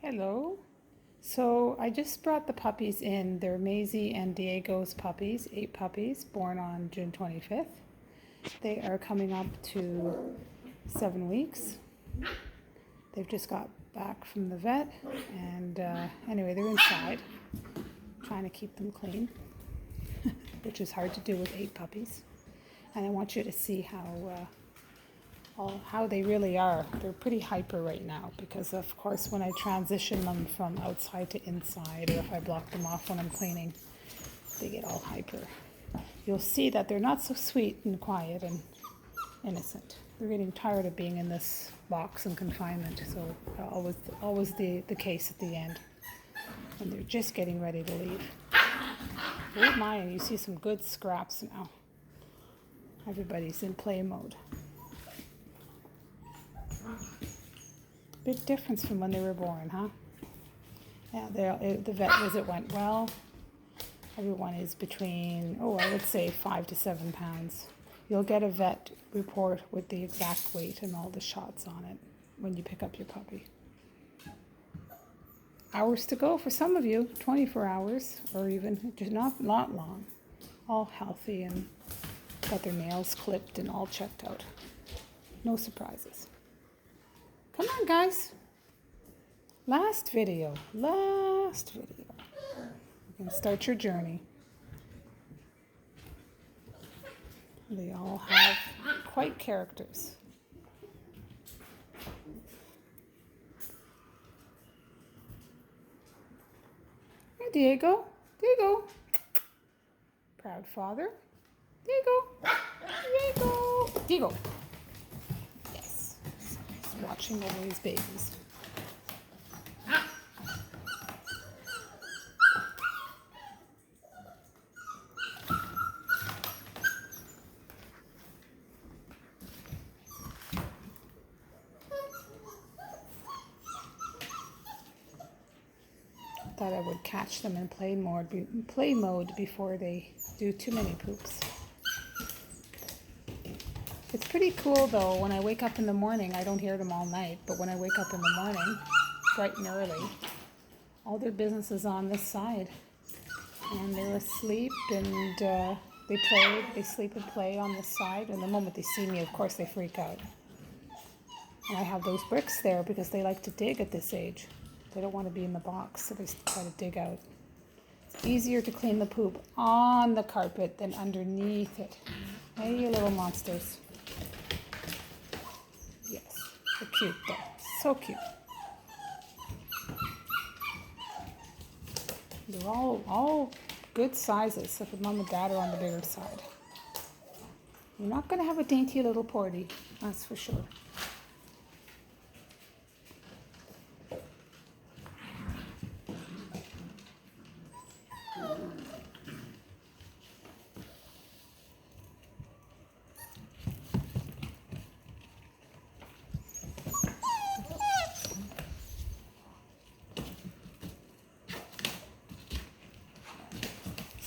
Hello. So I just brought the puppies in. They're Maisie and Diego's puppies, 8 puppies born on June 25th. They are coming up to 7 weeks. They've just got back from the vet and anyway, they're inside trying to keep them clean, which is hard to do with 8 puppies. And I want you to see how they really are. They're pretty hyper right now because, of course, when I transition them from outside to inside, or if I block them off when I'm cleaning, they get all hyper. You'll see that they're not so sweet and quiet and innocent. They're getting tired of being in this box and confinement, so always the case at the end. And they're just getting ready to leave. Oh my, and you see some good scraps now. Everybody's in play mode. Big difference from when they were born, huh? Yeah, the vet visit went well. Everyone is between, I would say 5 to 7 pounds. You'll get a vet report with the exact weight and all the shots on it when you pick up your puppy. Hours to go for some of you, 24 hours, or even just not long. All healthy and got their nails clipped and all checked out. No surprises. Come on, guys. Last video. You can start your journey. They all have quite characters. Hey, Diego. Proud father. Diego. Yes. He's watching over his babies. Thought I would catch them in play mode before they do too many poops. It's pretty cool though. When I wake up in the morning, I don't hear them all night, but when I wake up in the morning, bright and early, all their business is on this side. And they're asleep and they sleep and play on this side. And the moment they see me, of course, they freak out. And I have those bricks there because they like to dig at this age. They don't want to be in the box, so they try to dig out. It's easier to clean the poop on the carpet than underneath it. Hey, you little monsters. Yes, they're cute though. So cute. They're all good sizes, except mom and dad are on the bigger side. You're not going to have a dainty little porty, that's for sure.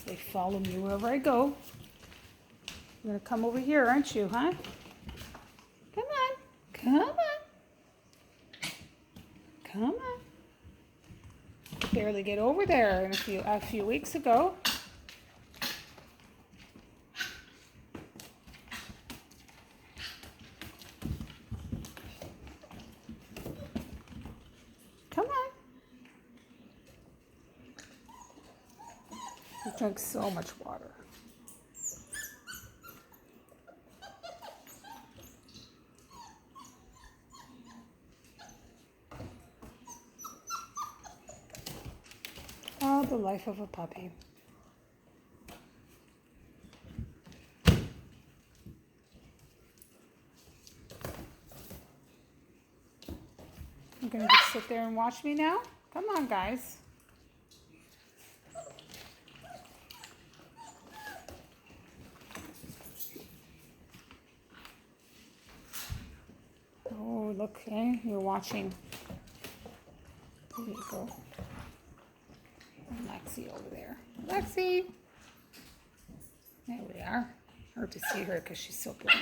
They follow me wherever I go. You're going to come over here, aren't you, huh? Come on. Barely get over there a few weeks ago. Come on. You drink so much water. Oh, the life of a puppy. You're going to just sit there and watch me now? Come on, guys. Oh, look, eh? You're watching. There you go. And Lexi over there. Lexi! There we are. Hard to see her because she's so blank.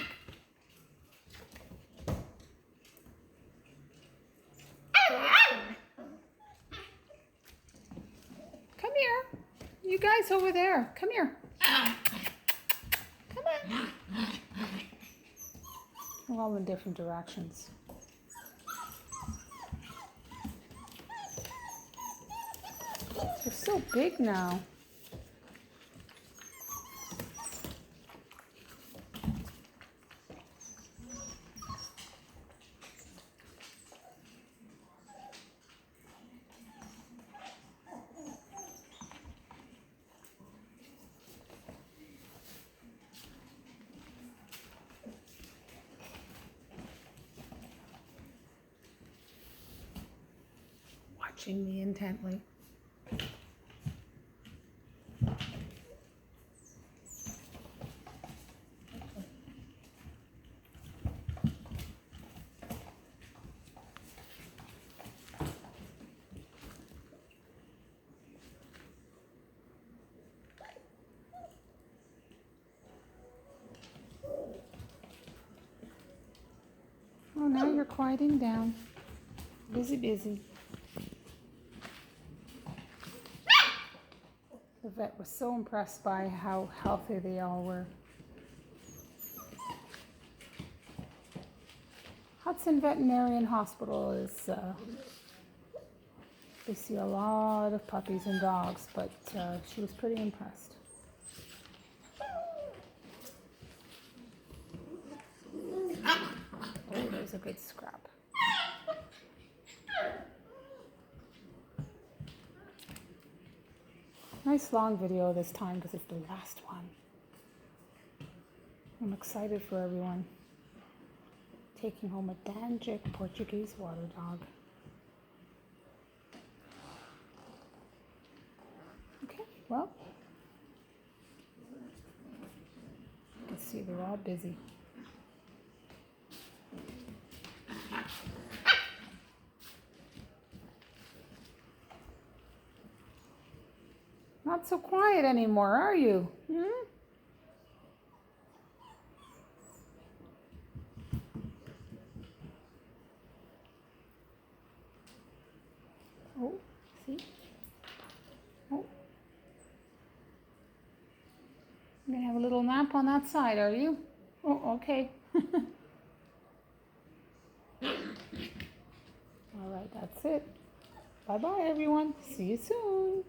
here. You guys over there. Come here. Come on. We're all in different directions. They're so big now. Watching me intently. Oh, now you're quieting down. Busy, busy. The vet was so impressed by how healthy they all were. Hudson Veterinarian Hospital is, they see a lot of puppies and dogs, but she was pretty impressed. Oh, there's a good scrap. Nice long video this time because it's the last one. I'm excited for everyone. Taking home a DANJEK Portuguese water dog. Okay, well, you can see they're all busy. Not so quiet anymore, are you? Oh, see? Oh. You're gonna have a little nap on that side, are you? Oh, okay. All right, that's it. Bye-bye, everyone. See you soon.